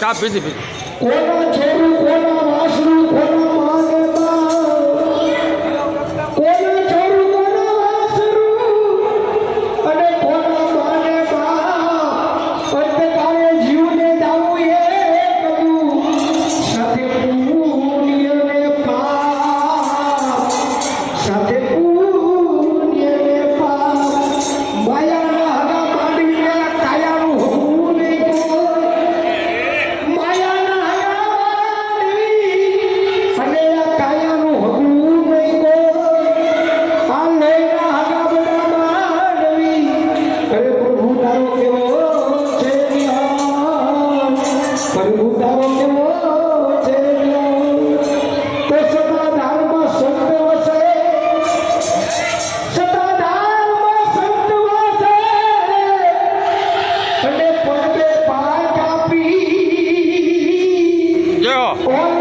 ચા પીધી પીધી કોના છોરું કોના વાસરું કોના માગે બા કોના છોરું કોના વાસરું અને કોના માગે બા અંતે કાળે જીવને દાવું એ કરું સાથે પુણ્યને પાપ સાથે પુણ્યને પાપ માયાના હગા માંડીને કાયાનું હોવું નહીં કોઈ માયાના હગા માંડવી અને આ કાયાનું હોવું નહીં કોઈ આ લઈના હગા બધા માંડવી અરે પ્રભુ તારો કેવો છે જ્ઞાન પ્રભુ તારો કેવો છે જ્ઞાન તો સદાધારમાં સંત વસે સદાધારમાં સંત વસે અને પડદે પાર કાપી જો ઓલ